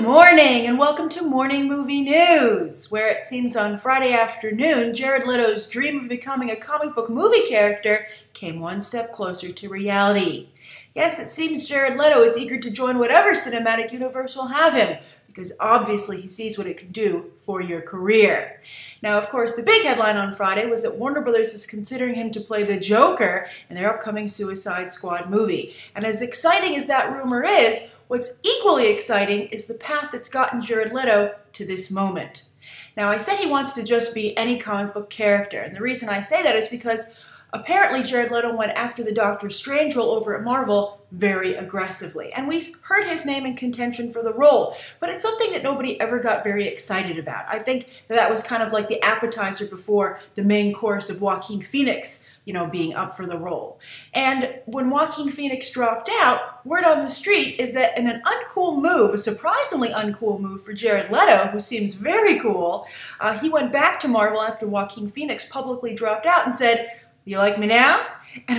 morning and welcome to Morning Movie News, where it seems on Friday afternoon, Jared Leto's dream of becoming a comic book movie character came one step closer to reality. Yes, it seems Jared Leto is eager to join whatever cinematic universe will have him, because obviously he sees what it can do for your career. Now, of course, the big headline on Friday was that Warner Brothers is considering him to play the Joker in their upcoming Suicide Squad movie. And as exciting as that rumor is, what's equally exciting is the path that's gotten Jared Leto to this moment. Now, I said he wants to just be any comic book character, and the reason I say that is because apparently Jared Leto went after the Doctor Strange role over at Marvel very aggressively, and we heard his name in contention for the role, but it's something that nobody ever got very excited about. I think that was kind of like the appetizer before the main course of Joaquin Phoenix, being up for the role. And when Joaquin Phoenix dropped out, word on the street is that in an uncool move, a surprisingly uncool move for Jared Leto, who seems very cool, he went back to Marvel after Joaquin Phoenix publicly dropped out and said, "You like me now?" And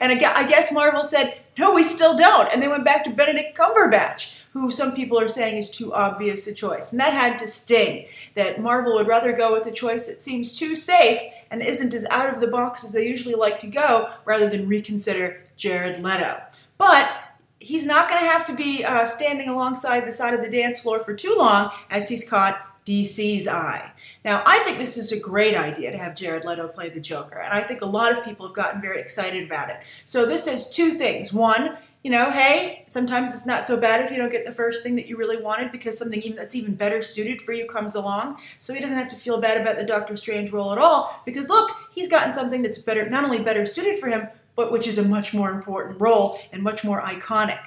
I guess Marvel said, "No, we still don't." And they went back to Benedict Cumberbatch, who some people are saying is too obvious a choice. And that had to sting, that Marvel would rather go with a choice that seems too safe and isn't as out of the box as they usually like to go, rather than reconsider Jared Leto. But he's not going to have to be standing alongside the side of the dance floor for too long, as he's caught DC's eye. Now, I think this is a great idea to have Jared Leto play the Joker, and I think a lot of people have gotten very excited about it. So this says two things. One, hey, sometimes it's not so bad if you don't get the first thing that you really wanted, because something that's even better suited for you comes along. So he doesn't have to feel bad about the Doctor Strange role at all, because look, he's gotten something that's better, not only better suited for him, but which is a much more important role and much more iconic.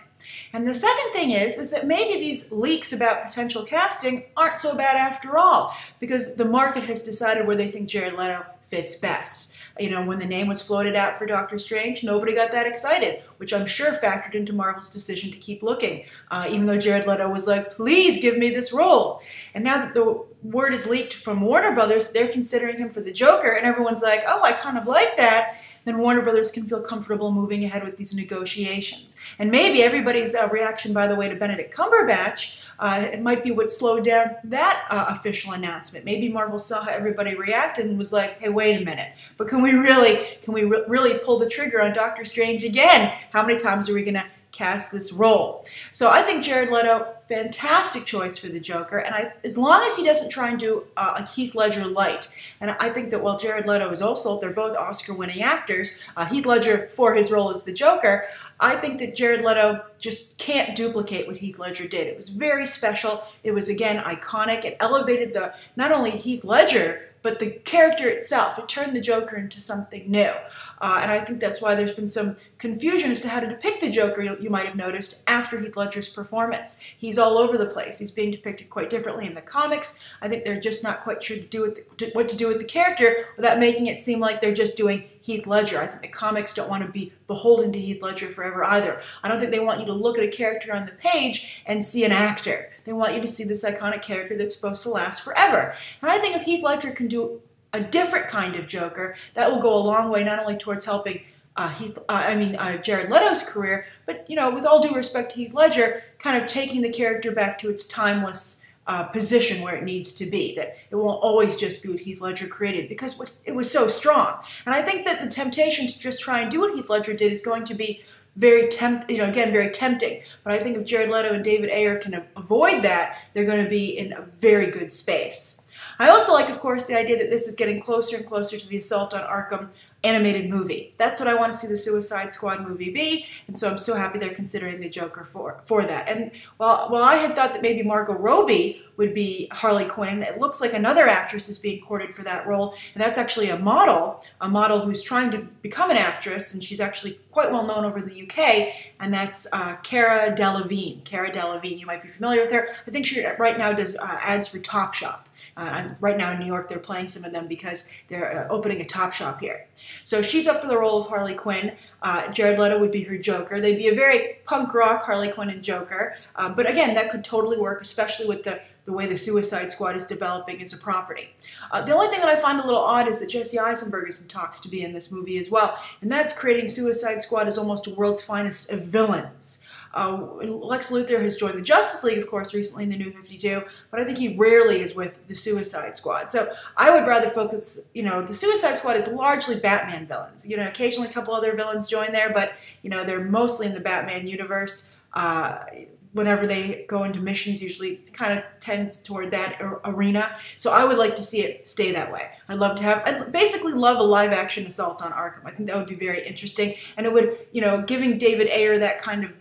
And the second thing is that maybe these leaks about potential casting aren't so bad after all, because the market has decided where they think Jared Leto fits best. When the name was floated out for Doctor Strange, nobody got that excited, which I'm sure factored into Marvel's decision to keep looking, even though Jared Leto was like, "Please give me this role." And now that the word is leaked from Warner Brothers, they're considering him for the Joker, and everyone's like, "Oh, I kind of like that," then Warner Brothers can feel comfortable moving ahead with these negotiations. And maybe everybody's reaction, by the way, to Benedict Cumberbatch, it might be what slowed down that official announcement. Maybe Marvel saw how everybody reacted and was like, "Hey, wait a minute, but can we really pull the trigger on Doctor Strange again? How many times are we going to cast this role?" So I think Jared Leto, fantastic choice for the Joker, and as long as he doesn't try and do a Heath Ledger light, and I think that while Jared Leto is also, they're both Oscar-winning actors, Heath Ledger for his role as the Joker, I think that Jared Leto just can't duplicate what Heath Ledger did. It was very special. It was, again, iconic. It elevated not only Heath Ledger, but the character itself. It turned the Joker into something new. And I think that's why there's been some confusion as to how to depict the Joker, you might have noticed, after Heath Ledger's performance. He's all over the place. He's being depicted quite differently in the comics. I think they're just not quite sure what to do with the character without making it seem like they're just doing Heath Ledger. I think the comics don't want to be beholden to Heath Ledger forever either. I don't think they want you to look at a character on the page and see an actor. They want you to see this iconic character that's supposed to last forever. And I think if Heath Ledger can do a different kind of Joker, that will go a long way, not only towards helping Jared Leto's career, but, with all due respect to Heath Ledger, kind of taking the character back to its timeless position where it needs to be, that it won't always just be what Heath Ledger created, because it was so strong. And I think that the temptation to just try and do what Heath Ledger did is going to be very tempting. But I think if Jared Leto and David Ayer can avoid that, they're going to be in a very good space. I also like, of course, the idea that this is getting closer and closer to the Assault on Arkham animated movie. That's what I want to see the Suicide Squad movie be, and so I'm so happy they're considering the Joker for that. And while I had thought that maybe Margot Robbie would be Harley Quinn, it looks like another actress is being courted for that role, and that's actually a model who's trying to become an actress, and she's actually quite well known over in the UK, and that's Cara Delevingne. Cara Delevingne, you might be familiar with her. I think she right now does ads for Topshop. Right now in New York, they're playing some of them because they're opening a Topshop here. So she's up for the role of Harley Quinn. Jared Leto would be her Joker. They'd be a very punk rock Harley Quinn and Joker. But again, that could totally work, especially with the way the Suicide Squad is developing as a property. The only thing that I find a little odd is that Jesse Eisenberg is in talks to be in this movie as well, and that's creating Suicide Squad as almost a world's finest of villains. Lex Luthor has joined the Justice League, of course, recently in the New 52, but I think he rarely is with the Suicide Squad. So I would rather focus, the Suicide Squad is largely Batman villains. Occasionally a couple other villains join there, but, they're mostly in the Batman universe. Whenever they go into missions, usually kind of tends toward that arena. So I would like to see it stay that way. I'd basically love a live-action Assault on Arkham. I think that would be very interesting. And it would, giving David Ayer that kind of,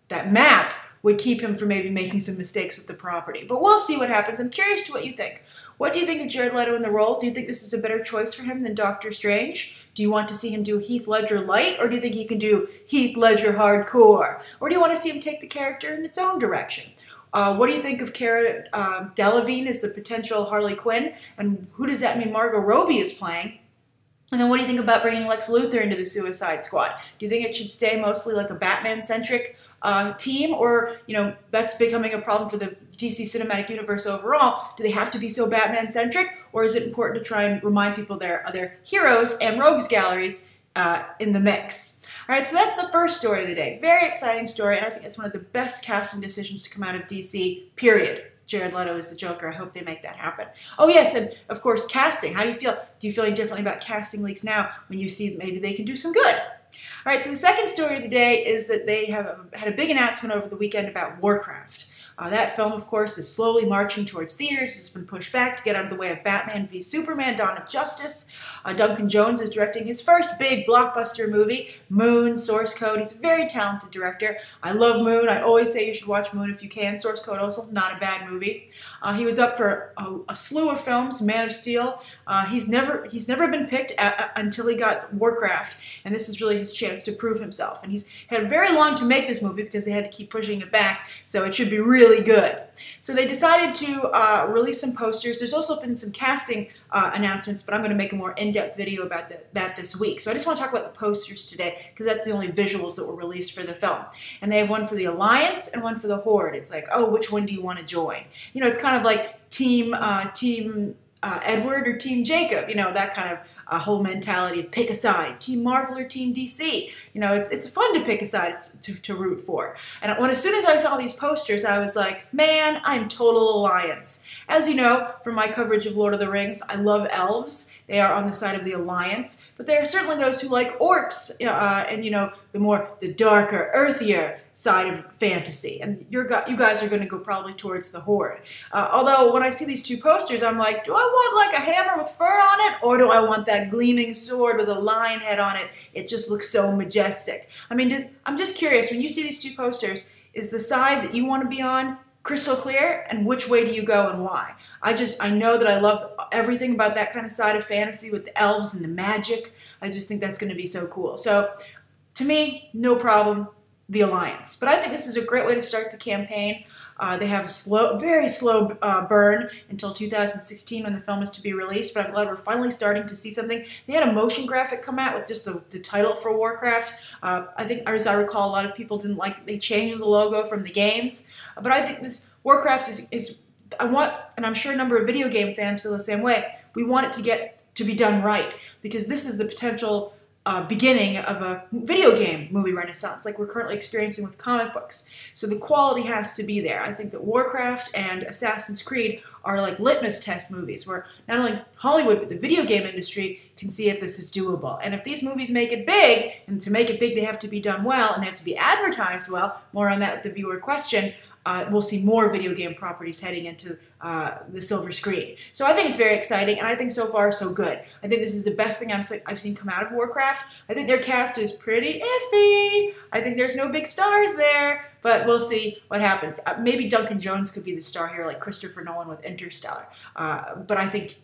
that map would keep him from maybe making some mistakes with the property. But we'll see what happens. I'm curious to what you think. What do you think of Jared Leto in the role? Do you think this is a better choice for him than Doctor Strange? Do you want to see him do Heath Ledger light, or do you think he can do Heath Ledger hardcore? Or do you want to see him take the character in its own direction? What do you think of Cara Delevingne as the potential Harley Quinn? And who does that mean Margot Robbie is playing? And then what do you think about bringing Lex Luthor into the Suicide Squad? Do you think it should stay mostly like a Batman-centric team, or, that's becoming a problem for the DC Cinematic Universe overall? Do they have to be so Batman-centric, or is it important to try and remind people there are other heroes and rogues galleries in the mix? All right, so that's the first story of the day. Very exciting story, and I think it's one of the best casting decisions to come out of DC, period. Jared Leto is the Joker. I hope they make that happen. Oh yes, and of course, casting. How do you feel? Do you feel any differently about casting leaks now when you see that maybe they can do some good? All right, so the second story of the day is that they have had a big announcement over the weekend about Warcraft. That film, of course, is slowly marching towards theaters. It's been pushed back to get out of the way of Batman v Superman, Dawn of Justice. Duncan Jones is directing his first big blockbuster movie, Moon, Source Code. He's a very talented director. I love Moon. I always say you should watch Moon if you can. Source Code also not a bad movie. He was up for a slew of films, Man of Steel. He's never been picked until he got Warcraft, and this is really his chance to prove himself. And he's had very long to make this movie because they had to keep pushing it back, so it should be really good. So they decided to release some posters. There's also been some casting announcements, but I'm going to make a more in-depth video about that this week. So I just want to talk about the posters today because that's the only visuals that were released for the film. And they have one for the Alliance and one for the Horde. It's like, oh, which one do you want to join? It's kind of like Team Edward or Team Jacob, that kind of whole mentality of pick a side, Team Marvel or Team DC. It's fun to pick a side to root for. And as soon as I saw these posters, I was like, man, I'm total Alliance. As you know, from my coverage of Lord of the Rings, I love elves. They are on the side of the Alliance, but there are certainly those who like orcs, and the darker, earthier side of fantasy. And you guys are going to go probably towards the Horde. Although when I see these two posters, I'm like, do I want like a hammer with fur on it, or do I want that gleaming sword with a lion head on it? It just looks so majestic. I mean, I'm just curious, when you see these two posters, is the side that you want to be on crystal clear, and which way do you go and why? I know that I love everything about that kind of side of fantasy with the elves and the magic. I just think that's going to be so cool. So to me, no problem, the Alliance. But I think this is a great way to start the campaign. They have a very slow burn until 2016 when the film is to be released, but I'm glad we're finally starting to see something. They had a motion graphic come out with just the title for Warcraft. I think, as I recall, a lot of people didn't like, they changed the logo from the games. But I think this Warcraft is and I'm sure a number of video game fans feel the same way, we want it to get to be done right, because this is the potential beginning of a video game movie renaissance like we're currently experiencing with comic books. So the quality has to be there. I think that Warcraft and Assassin's Creed are like litmus test movies where not only Hollywood but the video game industry can see if this is doable. And if these movies make it big, and to make it big they have to be done well and they have to be advertised well, more on that with the viewer question, we'll see more video game properties heading into the silver screen. So I think it's very exciting, and I think so far so good. I think this is the best thing I've seen come out of Warcraft. I think their cast is pretty iffy. I think there's no big stars there, but we'll see what happens. Maybe Duncan Jones could be the star here, like Christopher Nolan with Interstellar. But I think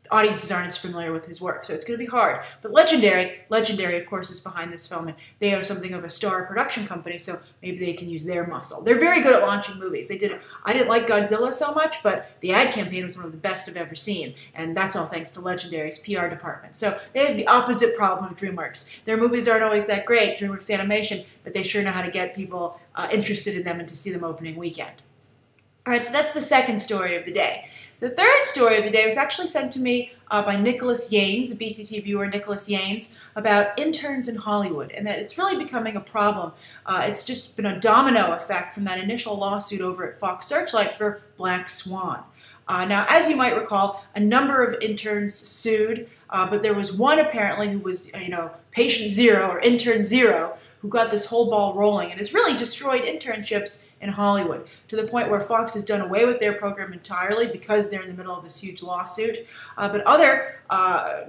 audiences aren't as familiar with his work, so it's going to be hard. But Legendary, of course, is behind this film, and they are something of a star production company, so maybe they can use their muscle. They're very good at launching movies. I didn't like Godzilla so much, but the ad campaign was one of the best I've ever seen, and that's all thanks to Legendary's PR department. So they have the opposite problem of DreamWorks. Their movies aren't always that great, DreamWorks Animation, but they sure know how to get people interested in them and to see them opening weekend. All right, so that's the second story of the day. The third story of the day was actually sent to me by Nicholas Yanes, a BTT viewer, Nicholas Yanes, about interns in Hollywood, and that it's really becoming a problem. It's just been a domino effect from that initial lawsuit over at Fox Searchlight for Black Swan. Now, as you might recall, a number of interns sued, but there was one apparently who was, patient zero or intern zero, who got this whole ball rolling and has really destroyed internships in Hollywood to the point where Fox has done away with their program entirely because they're in the middle of this huge lawsuit. But other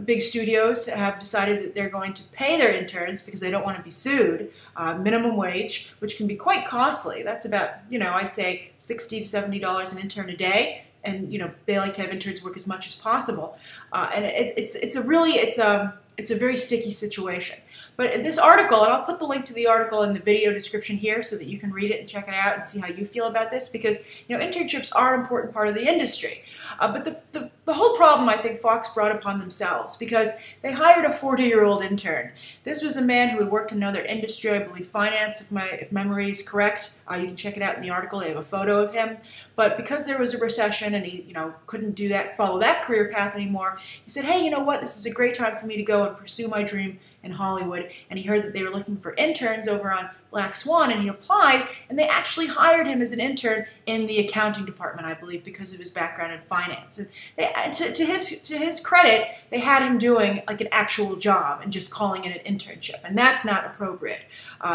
big studios have decided that they're going to pay their interns because they don't want to be sued, minimum wage, which can be quite costly. That's about, I'd say $60 to $70 an intern a day. And they like to have interns work as much as possible, and it's a very sticky situation. But in this article, and I'll put the link to the article in the video description here so that you can read it and check it out and see how you feel about this, because internships are an important part of the industry. But the whole problem, I think, Fox brought upon themselves because they hired a 40-year-old intern. This was a man who had worked in another industry, I believe finance, if memory is correct. You can check it out in the article. They have a photo of him. But because there was a recession and he couldn't follow that career path anymore, he said, hey, you know what? This is a great time for me to go and pursue my dream in Hollywood. And he heard that they were looking for interns over on Black Swan, and he applied, and they actually hired him as an intern in the accounting department, I believe, because of his background in finance. And to his credit, they had him doing like an actual job and just calling it an internship, and that's not appropriate.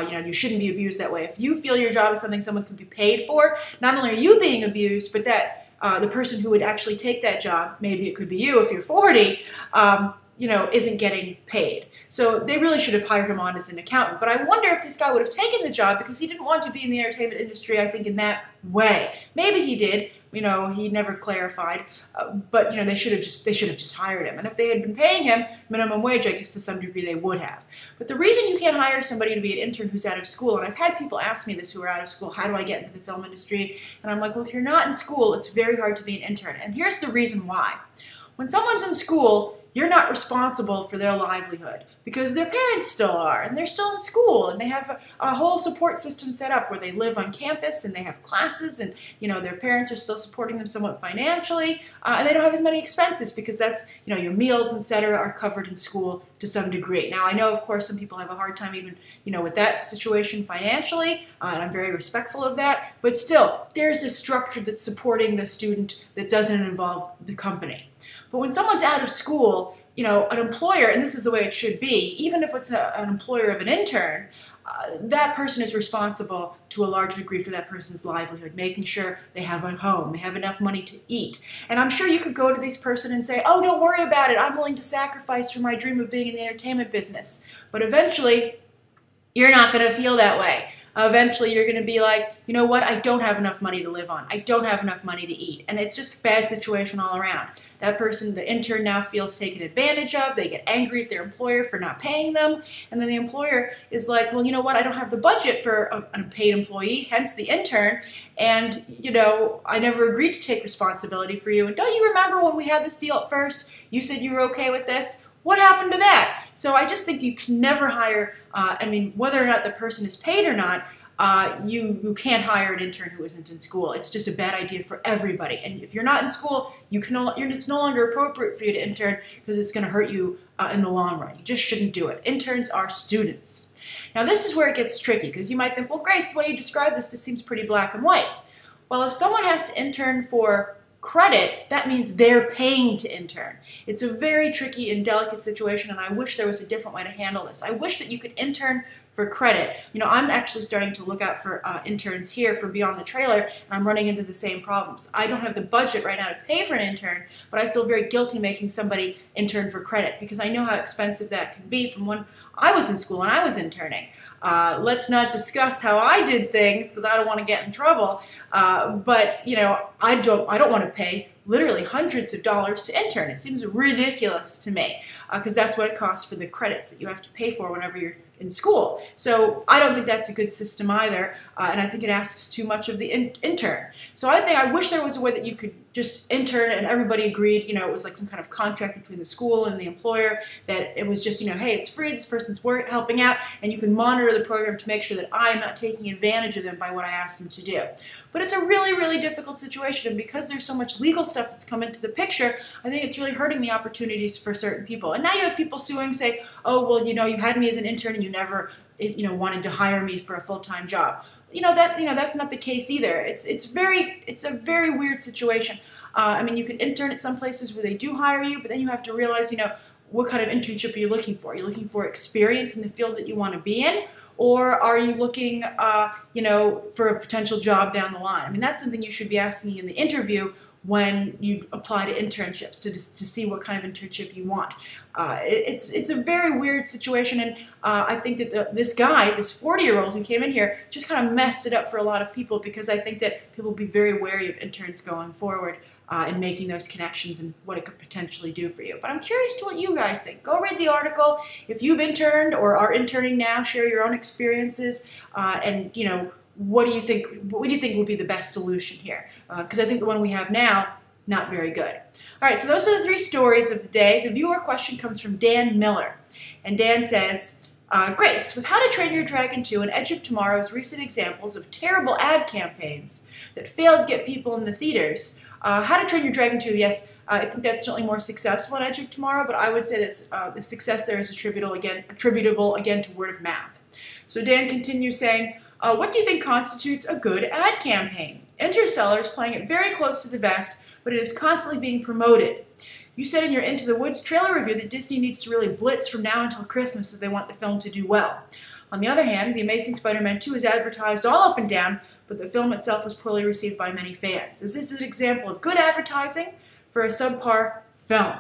You shouldn't be abused that way. If you feel your job is something someone could be paid for, not only are you being abused, but that the person who would actually take that job, maybe it could be you if you're 40, isn't getting paid. So they really should have hired him on as an accountant. But I wonder if this guy would have taken the job because he didn't want to be in the entertainment industry, I think, in that way. Maybe he did. He never clarified. But they should have just hired him. And if they had been paying him minimum wage, I guess to some degree they would have. But the reason you can't hire somebody to be an intern who's out of school, and I've had people ask me this who are out of school, how do I get into the film industry? And I'm like, well, if you're not in school, it's very hard to be an intern. And here's the reason why. When someone's in school, you're not responsible for their livelihood because their parents still are, and they're still in school, and they have a whole support system set up where they live on campus and they have classes, and their parents are still supporting them somewhat financially, and they don't have as many expenses because that's your meals, etc., are covered in school to some degree. Now, I know, of course, some people have a hard time even with that situation financially, and I'm very respectful of that, but still, there's a structure that's supporting the student that doesn't involve the company. But when someone's out of school, an employer, and this is the way it should be, even if it's an employer of an intern, that person is responsible to a large degree for that person's livelihood, making sure they have a home, they have enough money to eat. And I'm sure you could go to this person and say, oh, don't worry about it, I'm willing to sacrifice for my dream of being in the entertainment business. But eventually, you're not going to feel that way. Eventually, you're going to be like, you know what, I don't have enough money to live on. I don't have enough money to eat. And it's just a bad situation all around. That person, the intern, now feels taken advantage of. They get angry at their employer for not paying them. And then the employer is like, well, you know what, I don't have the budget for a paid employee, hence the intern. And, I never agreed to take responsibility for you. And don't you remember when we had this deal at first? You said you were okay with this. What happened to that? So I just think you can never hire, whether or not the person is paid or not, you can't hire an intern who isn't in school. It's just a bad idea for everybody. And if you're not in school, it's no longer appropriate for you to intern because it's going to hurt you in the long run. You just shouldn't do it. Interns are students. Now this is where it gets tricky because you might think, well, Grace, the way you describe this seems pretty black and white. Well, if someone has to intern for credit, that means they're paying to intern. It's a very tricky and delicate situation, and I wish there was a different way to handle this. I wish that you could intern for credit. I'm actually starting to look out for interns here for Beyond the Trailer, and I'm running into the same problems. I don't have the budget right now to pay for an intern, but I feel very guilty making somebody intern for credit because I know how expensive that can be from when I was in school and I was interning. Let's not discuss how I did things because I don't want to get in trouble. But I don't want to pay literally hundreds of dollars to intern. It seems ridiculous to me because that's what it costs for the credits that you have to pay for whenever you're in school. So I don't think that's a good system either, and I think it asks too much of the intern. So I wish there was a way that you could just intern and everybody agreed, it was like some kind of contract between the school and the employer, that it was just, hey, it's free, this person's helping out, and you can monitor the program to make sure that I'm not taking advantage of them by what I ask them to do. But it's a really, really difficult situation, and because there's so much legal stuff that's come into the picture, I think it's really hurting the opportunities for certain people. And now you have people suing, say, oh, well, you had me as an intern and you never, wanted to hire me for a full-time job. That's not the case either. It's a very weird situation. You could intern at some places where they do hire you, but then you have to realize, what kind of internship are you looking for? Are you looking for experience in the field that you want to be in, or are you looking, for a potential job down the line? That's something you should be asking in the interview when you apply to internships to see what kind of internship you want. It's a very weird situation, and I think that this guy, this 40-year-old who came in here, just kind of messed it up for a lot of people, because I think that people will be very wary of interns going forward and making those connections and what it could potentially do for you. But I'm curious to what you guys think. Go read the article. If you've interned or are interning now, share your own experiences, and what do you think? What do you think would be the best solution here? Because I think the one we have now, not very good. All right, so those are the 3 stories of the day. The viewer question comes from Dan Miller, and Dan says, Grace, with How to Train Your Dragon 2 and Edge of Tomorrow's recent examples of terrible ad campaigns that failed to get people in the theaters, How to Train Your Dragon 2, yes, I think that's certainly more successful in Edge of Tomorrow, but I would say that the success there is attributable again to word of mouth. So Dan continues saying, what do you think constitutes a good ad campaign? Interstellar is playing it very close to the vest, but it is constantly being promoted. You said in your Into the Woods trailer review that Disney needs to really blitz from now until Christmas if they want the film to do well. On the other hand, The Amazing Spider-Man 2 is advertised all up and down, but the film itself was poorly received by many fans. Is this an example of good advertising for a subpar film?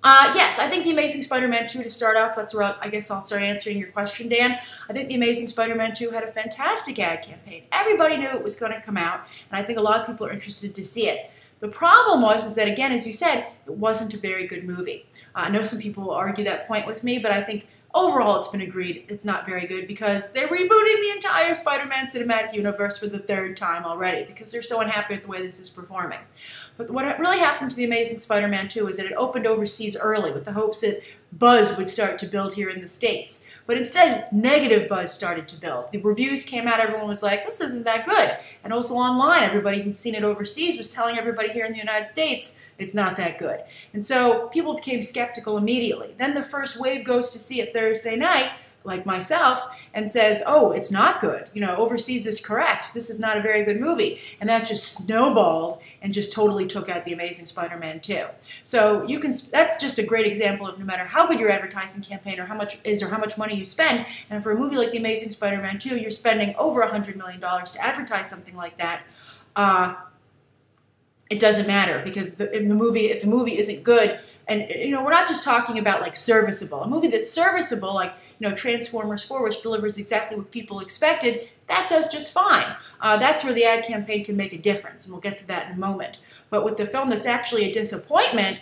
Yes, I think The Amazing Spider-Man 2, to start off, that's where I guess I'll start answering your question, Dan. I think The Amazing Spider-Man 2 had a fantastic ad campaign. Everybody knew it was going to come out, and I think a lot of people are interested to see it. The problem is that, again, as you said, it wasn't a very good movie. I know some people will argue that point with me, but I think overall it's been agreed it's not very good because they're rebooting the entire Spider-Man cinematic universe for the 3rd time already because they're so unhappy with the way this is performing. But what really happened to The Amazing Spider-Man 2 is that it opened overseas early with the hopes that buzz would start to build here in the States. But instead, negative buzz started to build. The reviews came out, everyone was like, this isn't that good. And also online, everybody who'd seen it overseas was telling everybody here in the United States, it's not that good. And so people became skeptical immediately. Then the first wave goes to see it Thursday night, like myself, and says, oh, it's not good. Overseas is correct. This is not a very good movie. And that just snowballed and just totally took out The Amazing Spider-Man 2. So that's just a great example of no matter how good your advertising campaign or how much money you spend, and for a movie like The Amazing Spider-Man 2, you're spending over $100 million to advertise something like that, it doesn't matter because if the movie isn't good, and we're not just talking about like serviceable. A movie that's serviceable, like Transformers 4, which delivers exactly what people expected, that does just fine. That's where the ad campaign can make a difference, and we'll get to that in a moment. But with the film that's actually a disappointment,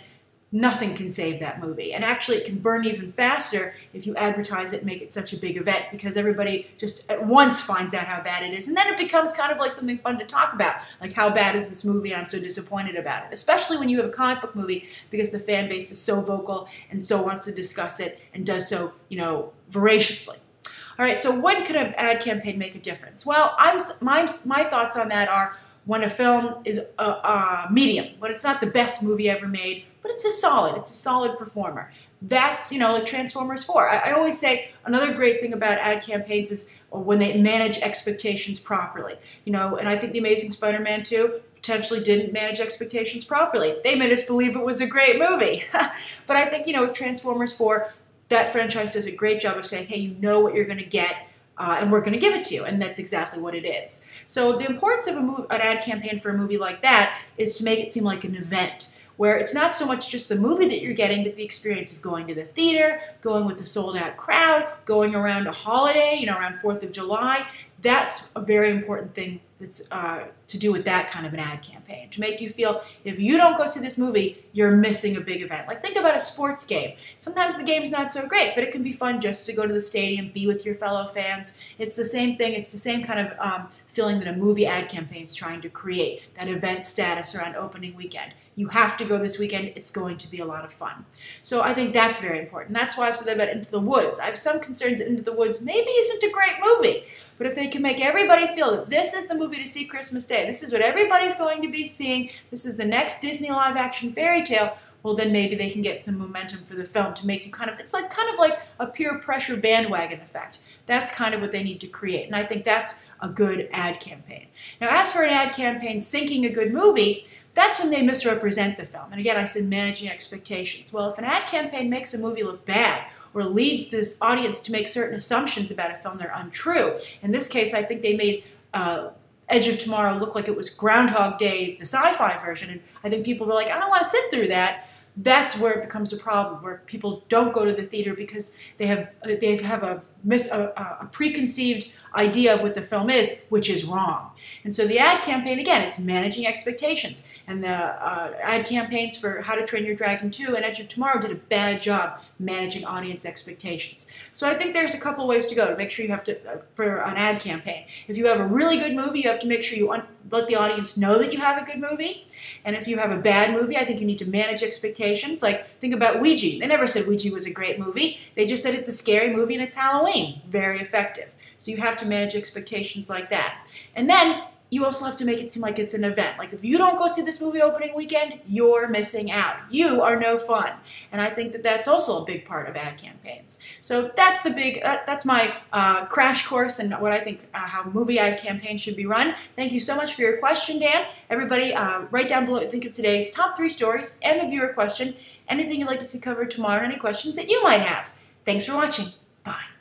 nothing can save that movie. And actually it can burn even faster if you advertise it and make it such a big event because everybody just at once finds out how bad it is. And then it becomes kind of like something fun to talk about. Like, how bad is this movie? And I'm so disappointed about it. Especially when you have a comic book movie because the fan base is so vocal and so wants to discuss it and does so, voraciously. All right, so when could an ad campaign make a difference? Well, my thoughts on that are when a film is a medium, but it's not the best movie ever made, but it's a solid performer. That's, like Transformers 4. I always say another great thing about ad campaigns is when they manage expectations properly. And I think The Amazing Spider-Man 2 potentially didn't manage expectations properly. They made us believe it was a great movie. But I think, with Transformers 4, that franchise does a great job of saying, hey, you know what you're going to get, and we're going to give it to you, and that's exactly what it is. So the importance of an ad campaign for a movie like that is to make it seem like an event, where it's not so much just the movie that you're getting, but the experience of going to the theater, going with the sold-out crowd, going around a holiday, around 4th of July. that's a very important thing that's to do with that kind of an ad campaign, to make you feel if you don't go see this movie, you're missing a big event. Like think about a sports game. Sometimes the game's not so great, but it can be fun just to go to the stadium, be with your fellow fans. It's the same thing. It's the same kind of feeling that a movie ad campaign is trying to create, that event status around opening weekend. You have to go this weekend. It's going to be a lot of fun. So I think that's very important. That's why I've said that about Into the Woods. I have some concerns that Into the Woods maybe isn't a great movie, but if they can make everybody feel that this is the movie to see Christmas Day, this is what everybody's going to be seeing, this is the next Disney live-action fairy tale, well then maybe they can get some momentum for the film to make you kind of like a peer pressure bandwagon effect. That's kind of what they need to create, and I think that's a good ad campaign. Now as for an ad campaign sinking a good movie, that's when they misrepresent the film. And again, I said managing expectations. Well, if an ad campaign makes a movie look bad or leads this audience to make certain assumptions about a film that are untrue, in this case, I think they made Edge of Tomorrow look like it was Groundhog Day, the sci-fi version, and I think people were like, I don't want to sit through that. That's where it becomes a problem, where people don't go to the theater because they have a preconceived idea of what the film is, which is wrong. And so the ad campaign, again, it's managing expectations. And the ad campaigns for How to Train Your Dragon 2 and Edge of Tomorrow did a bad job managing audience expectations. So I think there's a couple ways to go to make sure you have to, for an ad campaign. If you have a really good movie, you have to make sure you let the audience know that you have a good movie. And if you have a bad movie, I think you need to manage expectations. Like, think about Ouija. They never said Ouija was a great movie. They just said it's a scary movie and it's Halloween. Very effective. So you have to manage expectations like that. And then you also have to make it seem like it's an event. Like if you don't go see this movie opening weekend, you're missing out. You are no fun. And I think that that's also a big part of ad campaigns. So that's that's my crash course and what I think how movie ad campaigns should be run. Thank you so much for your question, Dan. Everybody, write down below what you think of today's top 3 stories and the viewer question. Anything you'd like to see covered tomorrow, any questions that you might have. Thanks for watching. Bye.